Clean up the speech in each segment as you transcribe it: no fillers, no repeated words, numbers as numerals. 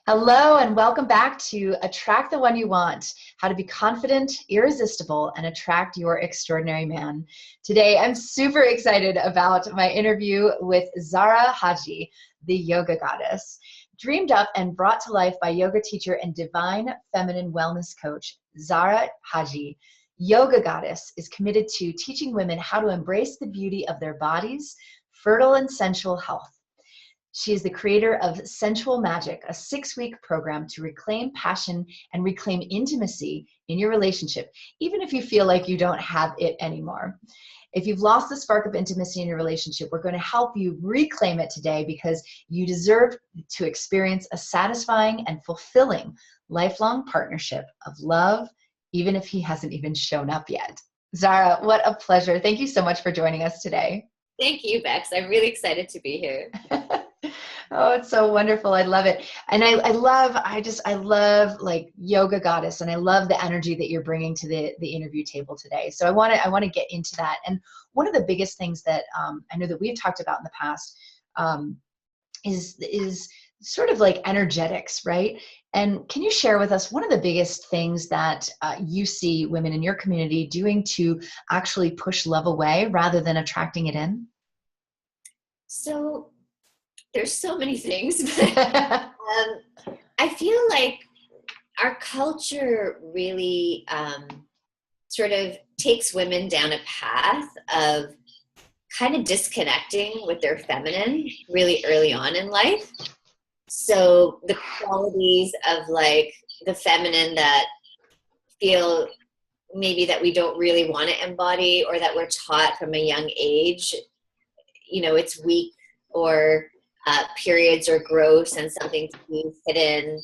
Hello and welcome back to Attract the One You Want, how to be confident, irresistible, and attract your extraordinary man. Today, I'm super excited about my interview with Zahra Haji, the yoga goddess. Dreamed up and brought to life by yoga teacher and divine feminine wellness coach, Zahra Haji, yoga goddess is committed to teaching women how to embrace the beauty of their bodies, fertile and sensual health. She is the creator of Sensual Magic, a 6-week program to reclaim passion and reclaim intimacy in your relationship, even if you feel like you don't have it anymore. If you've lost the spark of intimacy in your relationship, we're going to help you reclaim it today because you deserve to experience a satisfying and fulfilling lifelong partnership of love, even if he hasn't even shown up yet. Zahra, what a pleasure. Thank you so much for joining us today. Thank you, Bex. I'm really excited to be here. Oh, it's so wonderful. I love it. And I love like yoga goddess, and I love the energy that you're bringing to the interview table today. So I want to get into that. And one of the biggest things that I know that we've talked about in the past is sort of like energetics, right? And can you share with us one of the biggest things that you see women in your community doing to actually push love away rather than attracting it in? So there's so many things, but I feel like our culture really sort of takes women down a path of kind of disconnecting with their feminine really early on in life. So the qualities of like the feminine that feel maybe that we don't really want to embody, or that we're taught from a young age, it's weak, or periods are gross and something to be hidden,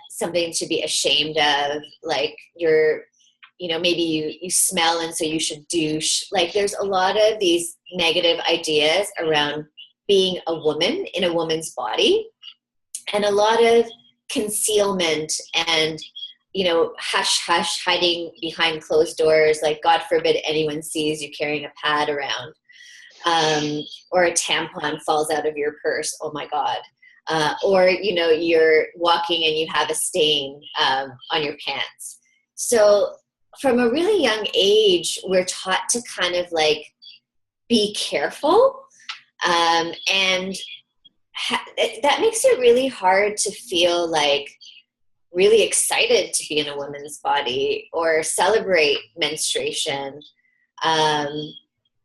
something to be ashamed of, like maybe you smell and so you should douche. Like there's a lot of these negative ideas around being a woman in a woman's body, and a lot of concealment and hush hush, hiding behind closed doors, like God forbid anyone sees you carrying a pad around. Or a tampon falls out of your purse, oh my God. Or you're walking and you have a stain on your pants. So from a really young age, we're taught to kind of like be careful, and that makes it really hard to feel like really excited to be in a woman's body or celebrate menstruation.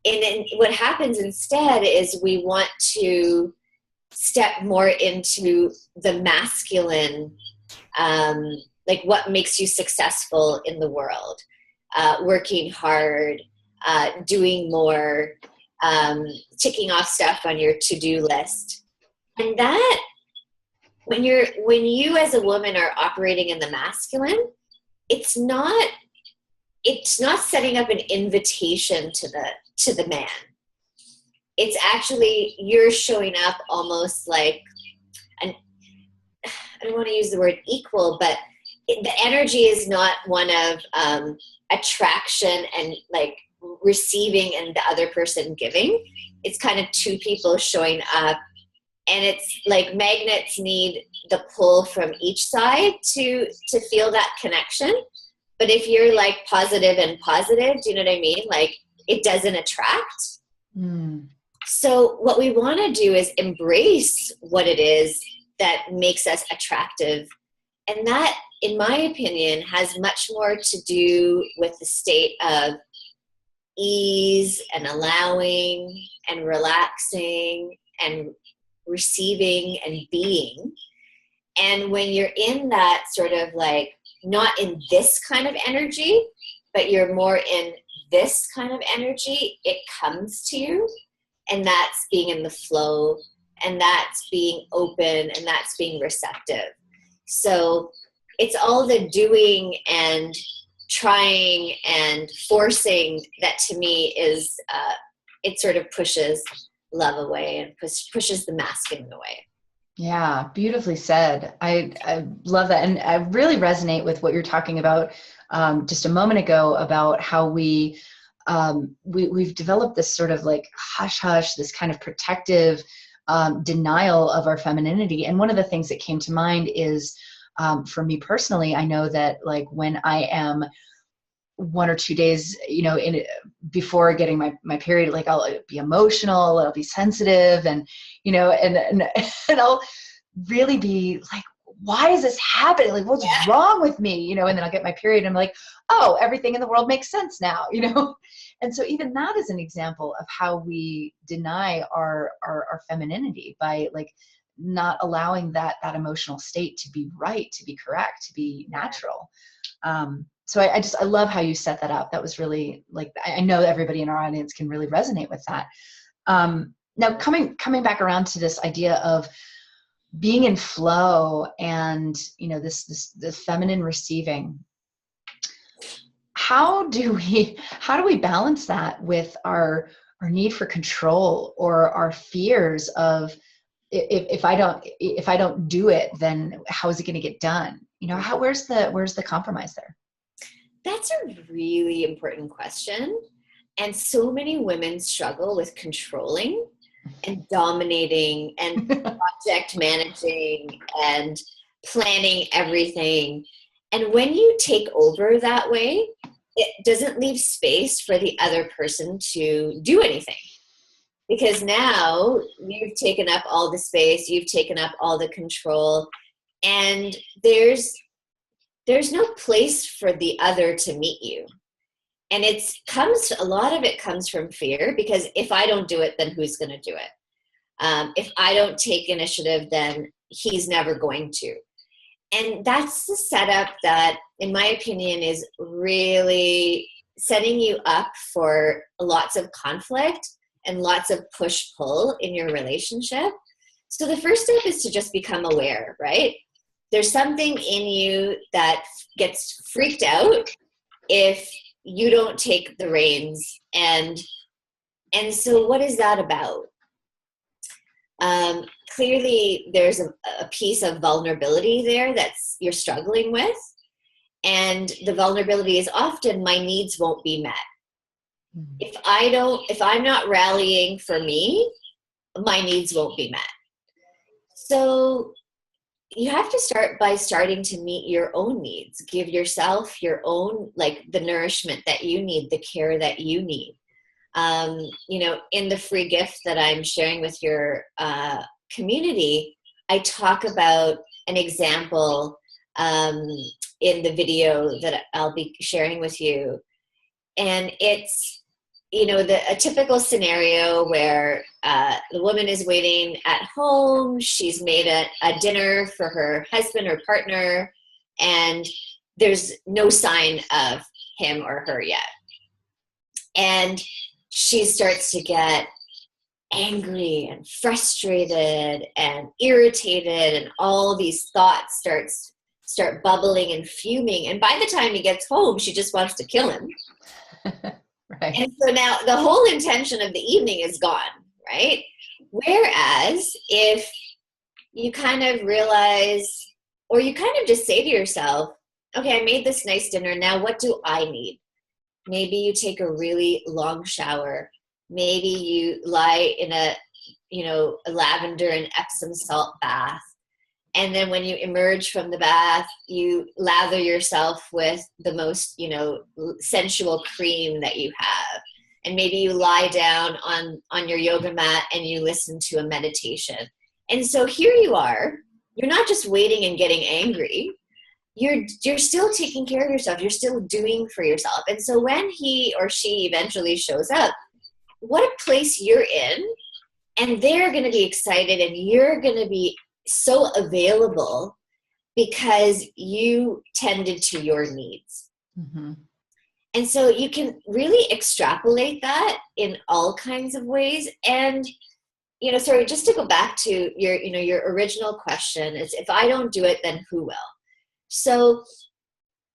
And then what happens instead is we want to step more into the masculine, like what makes you successful in the world, working hard, doing more, ticking off stuff on your to-do list. And that, when you as a woman are operating in the masculine, it's not setting up an invitation to the man. It's actually, you're showing up almost like, I don't want to use the word equal, but the energy is not one of attraction and like receiving and the other person giving. It's kind of two people showing up, and it's like magnets need the pull from each side to feel that connection. But if you're like positive and positive, do you know what I mean? Like it doesn't attract. So what we want to do is embrace what it is that makes us attractive. And that, in my opinion, has much more to do with the state of ease and allowing and relaxing and receiving and being. And when you're in that sort of like, not in this kind of energy, but you're more in this kind of energy, it comes to you. And that's being in the flow, and that's being open, and that's being receptive. So it's all the doing and trying and forcing that, to me, is it sort of pushes love away and pushes the masculine away. Yeah, beautifully said. I love that. And I really resonate with what you're talking about just a moment ago about how we've developed this sort of like hush hush, this kind of protective denial of our femininity. And one of the things that came to mind is, for me personally, I know that like when I am 1 or 2 days, before getting my period, like I'll be emotional, I'll be sensitive, and and I'll really be like, why is this happening? Like, what's wrong with me? And then I'll get my period and I'm like, oh, everything in the world makes sense now, And so even that is an example of how we deny our femininity by like not allowing that emotional state to be right, to be correct, to be natural. So I love how you set that up. That was really like, I know everybody in our audience can really resonate with that. Now coming back around to this idea of being in flow and, the feminine receiving, how do we balance that with our need for control or our fears of, if I don't do it, then how is it going to get done? Where's the compromise there? That's a really important question. And so many women struggle with controlling and dominating and project managing and planning everything. And when you take over that way, it doesn't leave space for the other person to do anything. Because now you've taken up all the space, you've taken up all the control, and there's no place for the other to meet you. And a lot of it comes from fear, because if I don't do it, then who's going to do it? If I don't take initiative, then he's never going to. And that's the setup that, in my opinion, is really setting you up for lots of conflict and lots of push-pull in your relationship. So the first step is to just become aware, right? There's something in you that gets freaked out if you don't take the reins. And so what is that about? Clearly there's a piece of vulnerability there that's you're struggling with. And the vulnerability is often my needs won't be met. If I'm not rallying for me, my needs won't be met. So you have to start by starting to meet your own needs. Give yourself your own, like the nourishment that you need, the care that you need. In the free gift that I'm sharing with your community, I talk about an example in the video that I'll be sharing with you. And it's, a typical scenario where the woman is waiting at home. She's made a dinner for her husband or partner, and there's no sign of him or her yet. And she starts to get angry and frustrated and irritated, and all these thoughts start bubbling and fuming. And by the time he gets home, she just wants to kill him. Right. And so now the whole intention of the evening is gone, right? Whereas if you kind of realize, or you kind of just say to yourself, okay, I made this nice dinner. Now what do I need? Maybe you take a really long shower. Maybe you lie in a lavender and Epsom salt bath. And then when you emerge from the bath, you lather yourself with the most, sensual cream that you have. And maybe you lie down on your yoga mat and you listen to a meditation. And so here you are. You're not just waiting and getting angry. You're still taking care of yourself. You're still doing for yourself. And so when he or she eventually shows up, what a place you're in. And they're going to be excited, and you're going to be so available because you tended to your needs. Mm-hmm. And so you can really extrapolate that in all kinds of ways. And, sorry, just to go back to your original question is, if I don't do it, then who will? So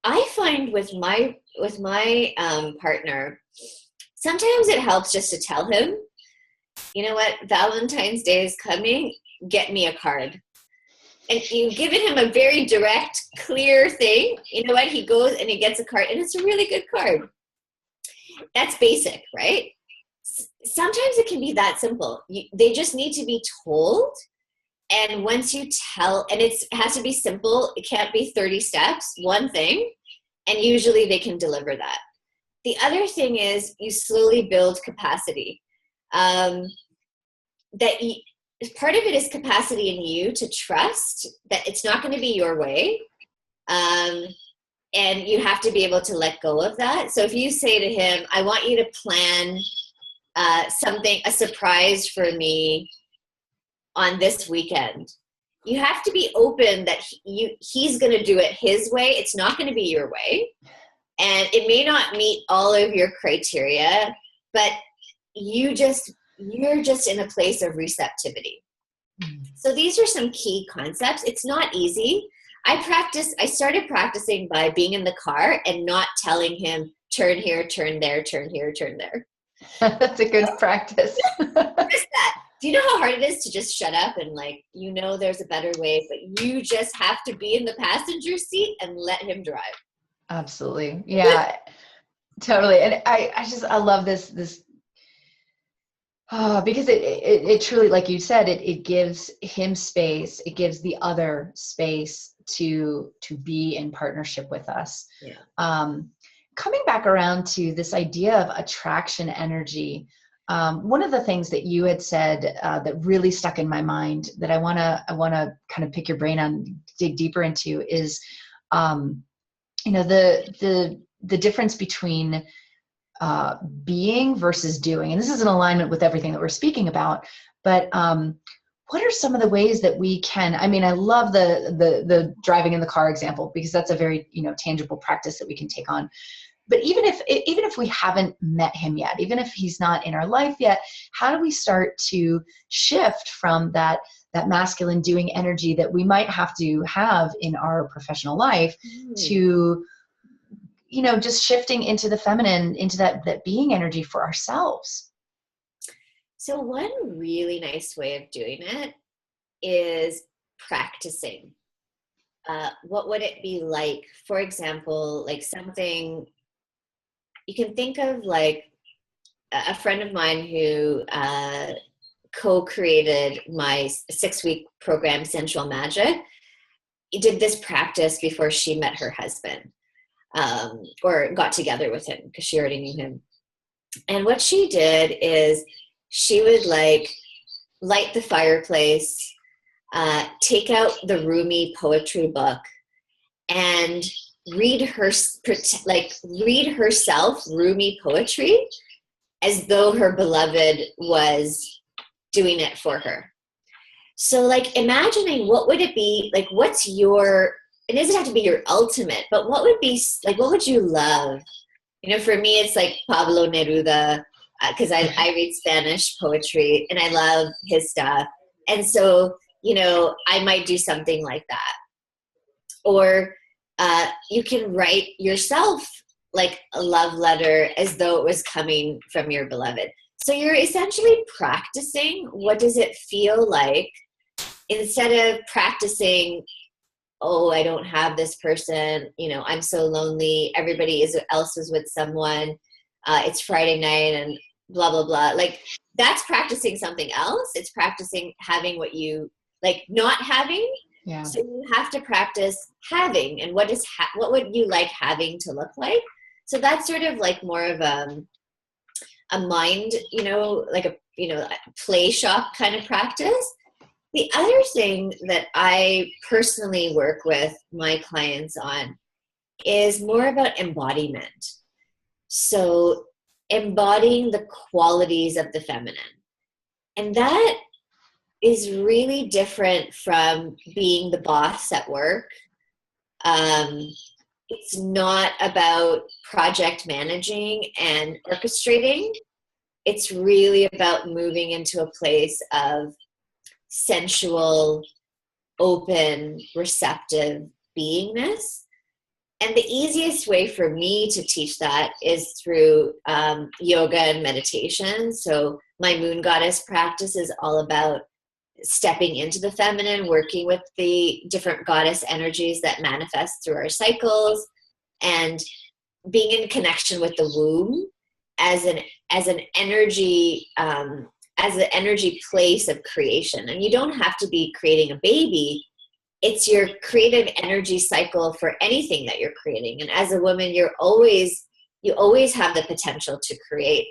I find with my partner, sometimes it helps just to tell him, you know what, Valentine's Day is coming, get me a card. And you've given him a very direct, clear thing. You know what, he goes and he gets a card, and it's a really good card. That's basic, right? Sometimes it can be that simple. They just need to be told. And once you tell, and it has to be simple, it can't be 30 steps, one thing, and usually they can deliver that. The other thing is you slowly build capacity. Part of it is capacity in you to trust that it's not going to be your way. And you have to be able to let go of that. So if you say to him, I want you to plan a surprise for me on this weekend, you have to be open that he's going to do it his way. It's not going to be your way. And it may not meet all of your criteria, but you're just in a place of receptivity. So these are some key concepts. It's not easy. I started practicing by being in the car and not telling him, turn here, turn there, turn here, turn there. That's a good practice. Just that. Do you know how hard it is to just shut up and there's a better way, but you just have to be in the passenger seat and let him drive. Absolutely. Yeah, totally. And I love this, because it truly, like you said, it gives him space. It gives the other space to be in partnership with us. Yeah. Coming back around to this idea of attraction energy, one of the things that you had said that really stuck in my mind that I want to kind of pick your brain on, dig deeper into is, the difference between being versus doing. And this is in alignment with everything that we're speaking about. But what are some of the ways that we can, I love the driving in the car example, because that's a very, tangible practice that we can take on. But even if we haven't met him yet, even if he's not in our life yet, how do we start to shift from that masculine doing energy that we might have to have in our professional life to, just shifting into the feminine, into that being energy for ourselves? So one really nice way of doing it is practicing. What would it be like, for example, like something you can think of, like a friend of mine who co-created my 6-week program, Sensual Magic, did this practice before she met her husband, or got together with him, because she already knew him. And what she did is she would light the fireplace, take out the Rumi poetry book, and read herself Rumi poetry as though her beloved was doing it for her. So imagining what would it be, what's your, it doesn't have to be your ultimate, but what would be, what would you love? For me, it's Pablo Neruda, because I read Spanish poetry and I love his stuff. And so, I might do something like that. Or you can write yourself a love letter as though it was coming from your beloved. So you're essentially practicing what does it feel like, instead of practicing, oh, I don't have this person, I'm so lonely, everybody else is with someone, it's Friday night and blah, blah, blah. That's practicing something else. It's practicing having what you not having. Yeah. So you have to practice having, and what would you like having to look like? So that's sort of more of a mind, a play shop kind of practice. The other thing that I personally work with my clients on is more about embodiment. So embodying the qualities of the feminine. And that is really different from being the boss at work. It's not about project managing and orchestrating. It's really about moving into a place of sensual, open, receptive beingness. And the easiest way for me to teach that is through yoga and meditation. So my moon goddess practice is all about stepping into the feminine, working with the different goddess energies that manifest through our cycles, and being in connection with the womb as as an energy, as an energy place of creation. And you don't have to be creating a baby. It's your creative energy cycle for anything that you're creating. And as a woman, you always have the potential to create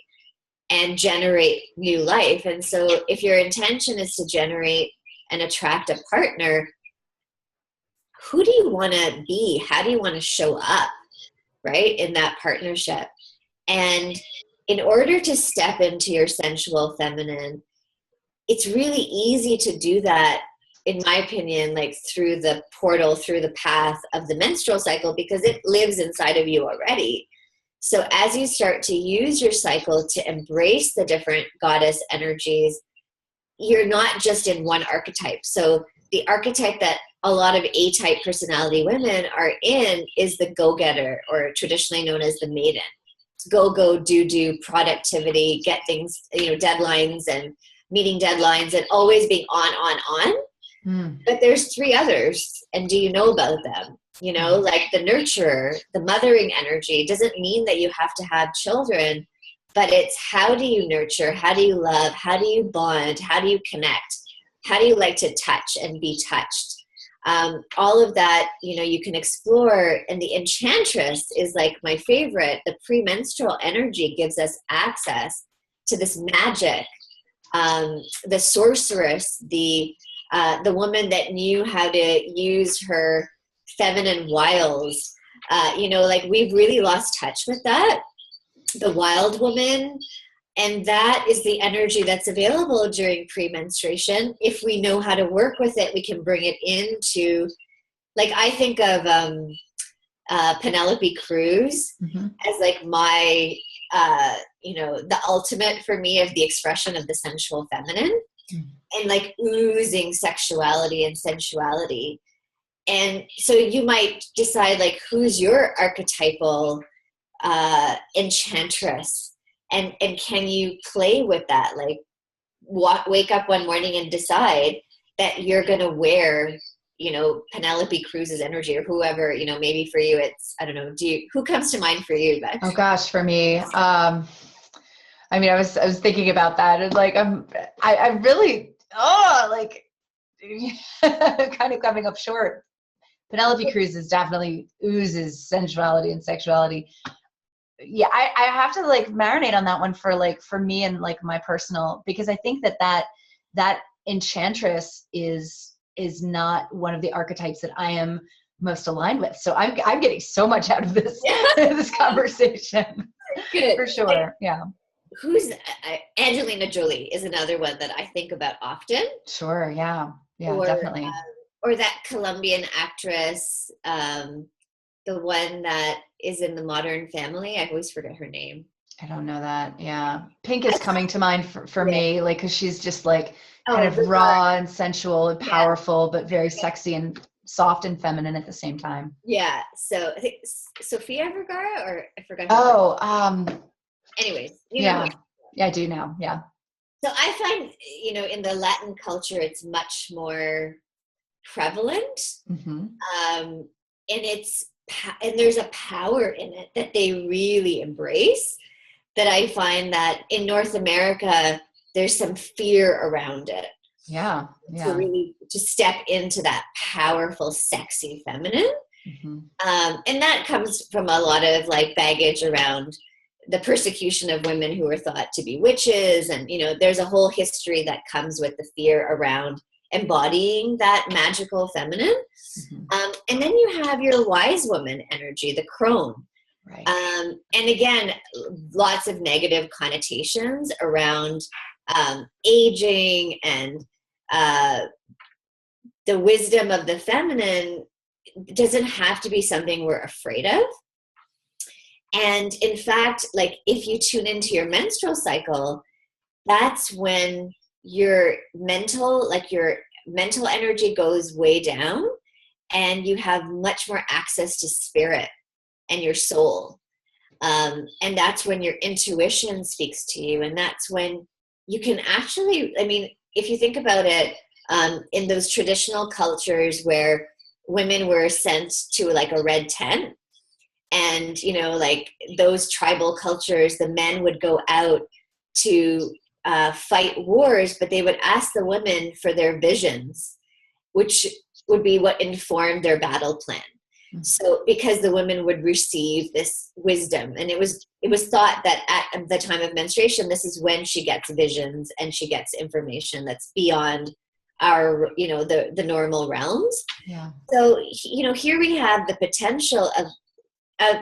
and generate new life. And so if your intention is to generate and attract a partner, who do you want to be? How do you want to show up, right, in that partnership? And in order to step into your sensual feminine, it's really easy to do that, in my opinion, like through the portal, through the path of the menstrual cycle, because it lives inside of you already. So as you start to use your cycle to embrace the different goddess energies, you're not just in one archetype. So the archetype that a lot of A-type personality women are in is the go-getter, or traditionally known as the maiden. Go, do, productivity, get things, deadlines and meeting deadlines and always being on. But there's three others. And do you know about them? Like the nurturer, the mothering energy doesn't mean that you have to have children, but it's how do you nurture? How do you love? How do you bond? How do you connect? How do you like to touch and be touched? All of that, you can explore. And the enchantress is like my favorite. The premenstrual energy gives us access to this magic. The sorceress, the woman that knew how to use her feminine wiles, like we've really lost touch with that. The wild woman. And that is the energy that's available during premenstruation. If we know how to work with it, we can bring it into, like, I think of Penelope Cruz as like my, the ultimate for me of the expression of the sensual feminine, and like oozing sexuality and sensuality. And so you might decide, like, who's your archetypal enchantress? And can you play with that? Like, wake up one morning and decide that you're going to wear, Penelope Cruz's energy, or whoever, maybe for you, it's, I don't know. Who comes to mind for you, Bex? Oh gosh, for me, I was thinking about that, and like, I really, kind of coming up short. Penelope Cruz is definitely oozes sensuality and sexuality. Yeah, I have to like marinate on that one for me and like my personal, because I think that enchantress is not one of the archetypes that I am most aligned with. So I'm getting so much out of this this conversation. Good. For sure. Yeah. Who's Angelina Jolie is another one that I think about often. Sure. Yeah. Yeah, or, definitely. Or that Colombian actress, the one that is in the Modern Family. I always forget her name. I don't know that. Yeah. Pink is coming to mind for me, like, cause she's just like kind of raw and sensual and powerful, but very sexy and soft and feminine at the same time. Yeah. So I think Sofia Vergara, or I forgot. Know Anyways, yeah, I do now. Yeah. So I find, in the Latin culture, it's much more prevalent. And there's a power in it that they really embrace, that I find that in North America, there's some fear around it. Yeah. To really to step into that powerful, sexy feminine. And that comes from a lot of like baggage around the persecution of women who are thought to be witches. And, there's a whole history that comes with the fear around embodying that magical feminine. And then you have your wise woman energy, the crone. Right. And again, lots of negative connotations around aging and the wisdom of the feminine doesn't have to be something we're afraid of. And in fact, like, if you tune into your menstrual cycle, that's when your mental energy goes way down, and you have much more access to spirit and your soul. And that's when your intuition speaks to you. And that's when you can actually, if you think about it, in those traditional cultures where women were sent to like a red tent, And, you know, like those tribal cultures, the men would go out to fight wars, but they would ask the women for their visions, which would be what informed their battle plan. So because the women would receive this wisdom, and it was thought that at the time of menstruation, this is when she gets visions and she gets information that's beyond our, you know, the normal realms. Yeah. So, you know, here we have the potential of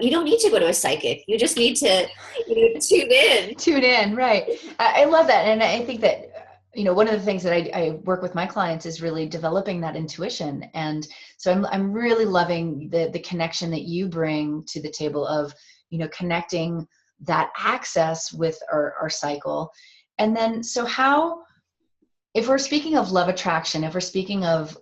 you don't need to go to a psychic. You just need to, you know, tune in. Tune in, right. I love that. And I think that, you know, one of the things that I work with my clients is really developing that intuition. And so I'm really loving the connection that you bring to the table of, you know, connecting that access with our cycle. And then, so how, if we're speaking of love attraction, if we're speaking of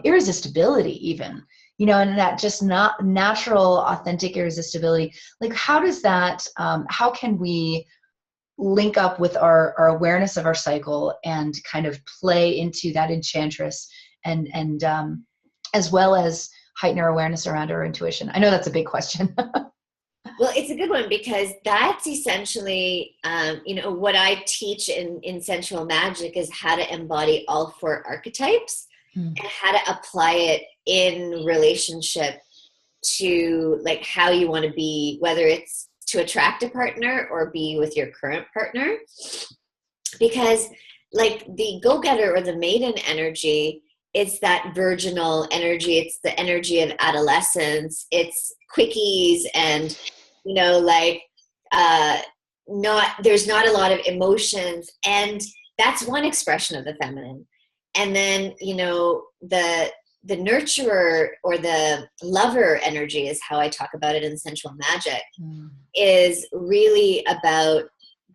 irresistibility even, you know, and that just not natural, authentic irresistibility, like how does that, how can we link up with our awareness of our cycle and kind of play into that enchantress and as well as heighten our awareness around our intuition? I know that's a big question. Well, it's a good one, because that's essentially, you know, what I teach in sensual magic is how to embody all 4 archetypes and how to apply it in relationship to like how you want to be, whether it's to attract a partner or be with your current partner. Because like the go-getter or the maiden energy, it's that virginal energy. It's the energy of adolescence. It's quickies and, you know, like there's not a lot of emotions, and that's one expression of the feminine. And then, you know, the nurturer or the lover energy is how I talk about it in sensual magic, is really about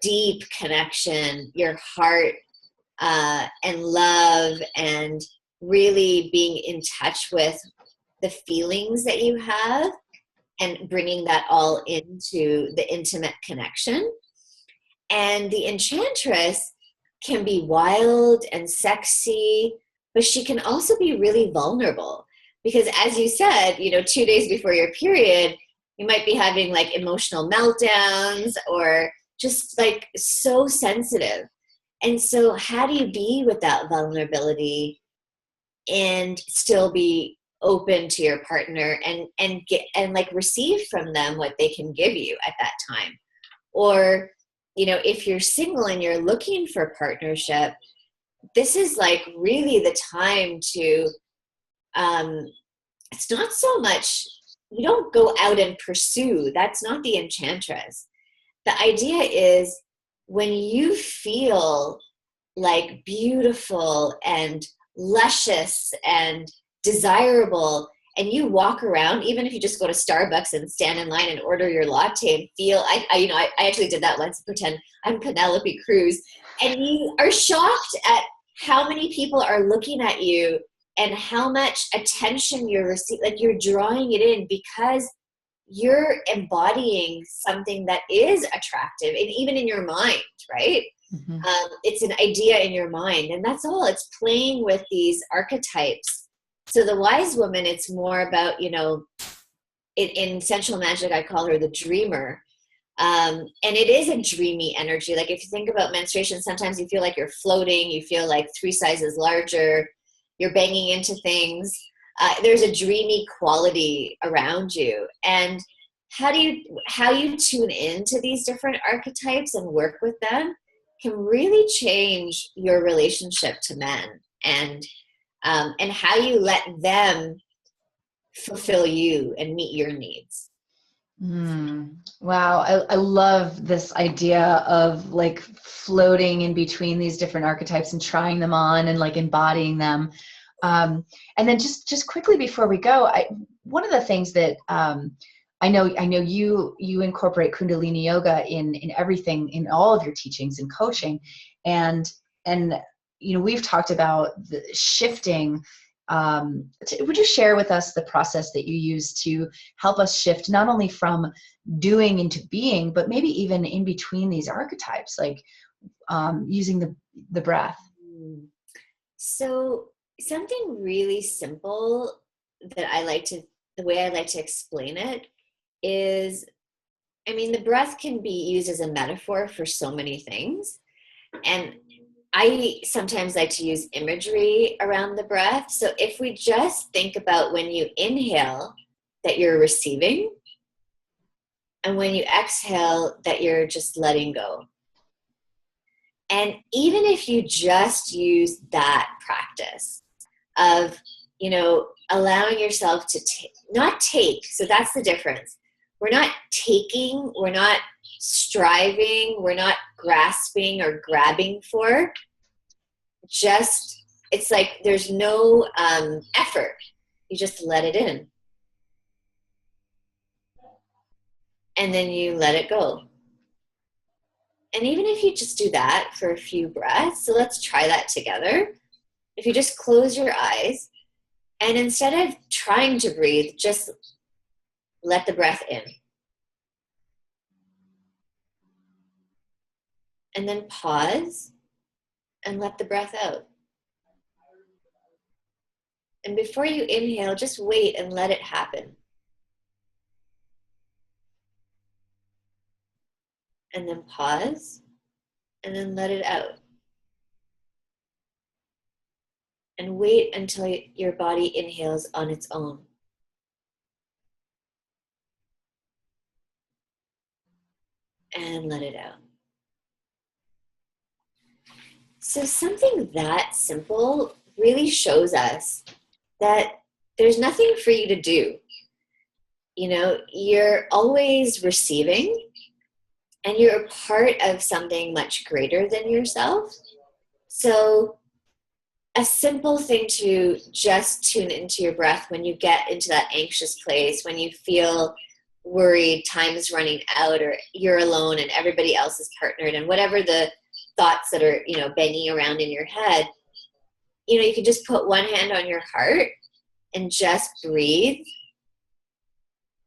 deep connection, your heart and love, and really being in touch with the feelings that you have and bringing that all into the intimate connection. And the enchantress can be wild and sexy, but she can also be really vulnerable, because as you said, you know, 2 days before your period, you might be having like emotional meltdowns or just like so sensitive. And so how do you be with that vulnerability and still be open to your partner and get and like receive from them what they can give you at that time? Or, you know, if you're single and you're looking for partnership, this is like really the time to, it's not so much, you don't go out and pursue. That's not the enchantress. The idea is when you feel like beautiful and luscious and desirable, and you walk around, even if you just go to Starbucks and stand in line and order your latte and feel, I actually did that once, pretend I'm Penelope Cruz, and you are shocked at how many people are looking at you and how much attention you're receiving, like you're drawing it in because you're embodying something that is attractive, and even in your mind, right? Mm-hmm. It's an idea in your mind, and that's all. It's playing with these archetypes. So the wise woman, it's more about, you know, in sensual magic, I call her the dreamer. And it is a dreamy energy. Like if you think about menstruation, sometimes you feel like you're floating, you feel like 3 sizes larger, you're banging into things. There's a dreamy quality around you. And how you tune into these different archetypes and work with them can really change your relationship to men, and how you let them fulfill you and meet your needs. Wow. I love this idea of like floating in between these different archetypes and trying them on and like embodying them. And then just quickly before we go, one of the things that I know you incorporate Kundalini yoga in everything, in all of your teachings and coaching, and you know, we've talked about the shifting. Would you share with us the process that you use to help us shift not only from doing into being, but maybe even in between these archetypes, like using the breath? So something really simple that the way I like to explain it is, I mean, the breath can be used as a metaphor for so many things. And I sometimes like to use imagery around the breath. So if we just think about when you inhale that you're receiving, and when you exhale that you're just letting go. And even if you just use that practice of, you know, allowing yourself to not take, so that's the difference. We're not taking, we're not striving, we're not grasping or grabbing for, just, it's like there's no effort. You just let it in. And then you let it go. And even if you just do that for a few breaths, so let's try that together. If you just close your eyes and instead of trying to breathe, just let the breath in. And then pause and let the breath out. And before you inhale, just wait and let it happen. And then pause and then let it out. And wait until your body inhales on its own. And let it out. So something that simple really shows us that there's nothing for you to do. You know, you're always receiving and you're a part of something much greater than yourself. So a simple thing to just tune into your breath when you get into that anxious place, when you feel worried, time's running out, or you're alone and everybody else is partnered, and whatever the thoughts that are, you know, banging around in your head, you know, you can just put one hand on your heart and just breathe.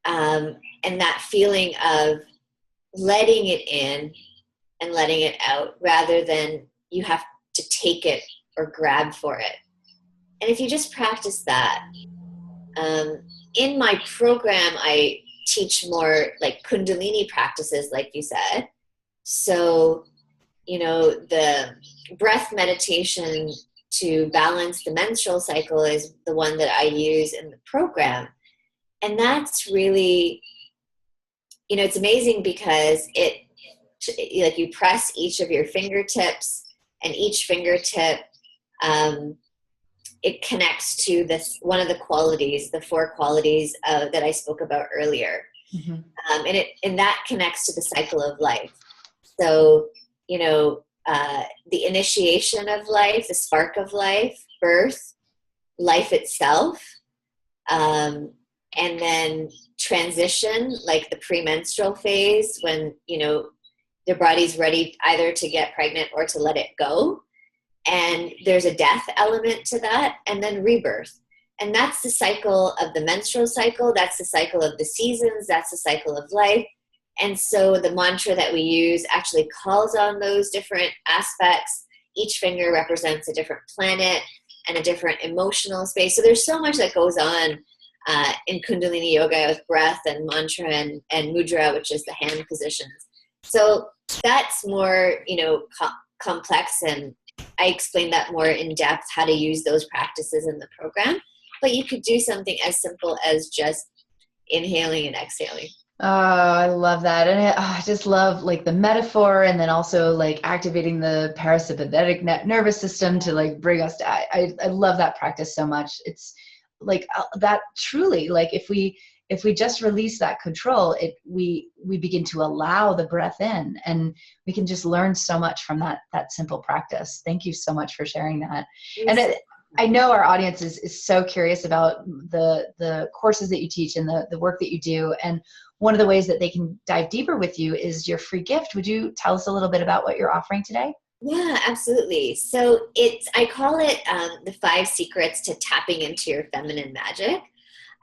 And that feeling of letting it in and letting it out rather than you have to take it or grab for it. And if you just practice that, in my program, I teach more like Kundalini practices, like you said. So, you know, the breath meditation to balance the menstrual cycle is the one that I use in the program. And that's really, you know, it's amazing because it, like you press each of your fingertips and each fingertip, it connects to this, one of the qualities, the 4 qualities that I spoke about earlier. Mm-hmm. And that connects to the cycle of life. So, you know, the initiation of life, the spark of life, birth, life itself, and then transition, like the premenstrual phase when, you know, their body's ready either to get pregnant or to let it go. And there's a death element to that, and then rebirth. And that's the cycle of the menstrual cycle. That's the cycle of the seasons. That's the cycle of life. And so the mantra that we use actually calls on those different aspects. Each finger represents a different planet and a different emotional space. So there's so much that goes on in Kundalini yoga with breath and mantra and mudra, which is the hand positions. So that's more, you know, complex, and I explained that more in depth, how to use those practices in the program. But you could do something as simple as just inhaling and exhaling. Oh, I love that. And I just love like the metaphor, and then also like activating the parasympathetic nervous system to like bring us to, I love that practice so much. It's like that truly, like if we just release that control, we begin to allow the breath in, and we can just learn so much from that simple practice. Thank you so much for sharing that. And I know our audience is so curious about the courses that you teach and the work that you do. And one of the ways that they can dive deeper with you is your free gift. Would you tell us a little bit about what you're offering today? Yeah, absolutely. So I call it the 5 secrets to tapping into your feminine magic.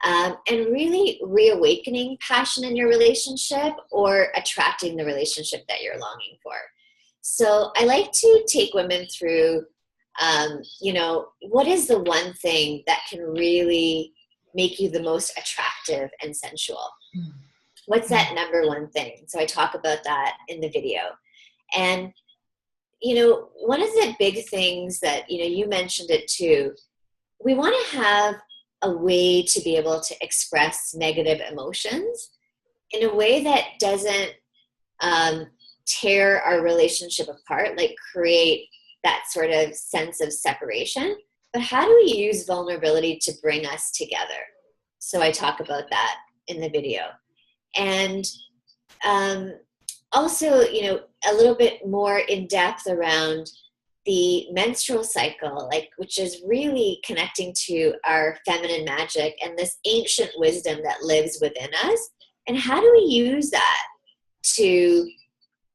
And really reawakening passion in your relationship or attracting the relationship that you're longing for. So I like to take women through, you know, what is the one thing that can really make you the most attractive and sensual? What's that number one thing? So I talk about that in the video. And, one of the big things that, you mentioned it too, we want to have a way to be able to express negative emotions in a way that doesn't tear our relationship apart, like create that sort of sense of separation. But how do we use vulnerability to bring us together? So I talk about that in the video. And also, a little bit more in depth around the menstrual cycle, which is really connecting to our feminine magic and this ancient wisdom that lives within us. And how do we use that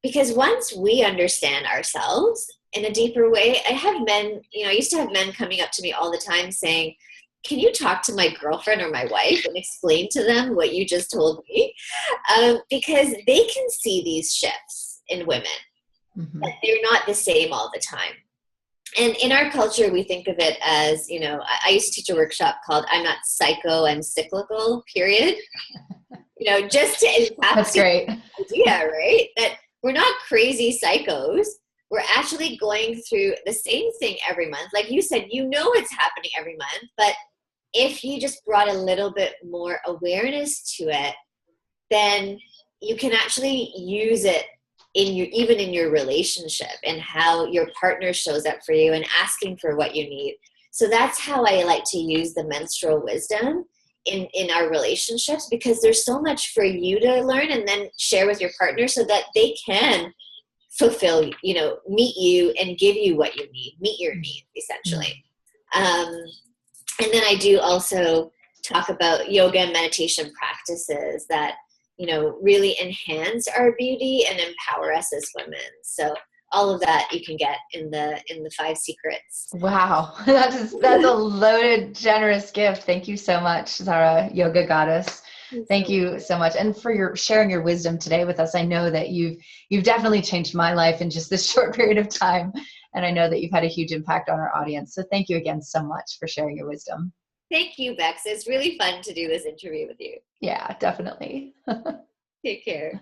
because once we understand ourselves in a deeper way, I have men, I used to have men coming up to me all the time saying, can you talk to my girlfriend or my wife and explain to them what you just told me? Because they can see these shifts in women, but they're not the same all the time. And in our culture, we think of it as, I used to teach a workshop called I'm Not Psycho, I'm Cyclical, period. Just to encapsulate That's great. the idea, right? That we're not crazy psychos. We're actually going through the same thing every month. Like you said, it's happening every month, but if you just brought a little bit more awareness to it, then you can actually use it even in your relationship and how your partner shows up for you and asking for what you need. So that's how I like to use the menstrual wisdom in our relationships, because there's so much for you to learn and then share with your partner so that they can fulfill, meet you and give you what you need, meet your needs essentially. And then I do also talk about yoga and meditation practices that, really enhance our beauty and empower us as women. So all of that you can get in the 5 secrets. Wow. That's a loaded, generous gift. Thank you so much, Zahra, Yoga Goddess. Thank you so much. And for sharing your wisdom today with us. I know that you've definitely changed my life in just this short period of time. And I know that you've had a huge impact on our audience. So thank you again so much for sharing your wisdom. Thank you, Bex. It's really fun to do this interview with you. Yeah, definitely. Take care.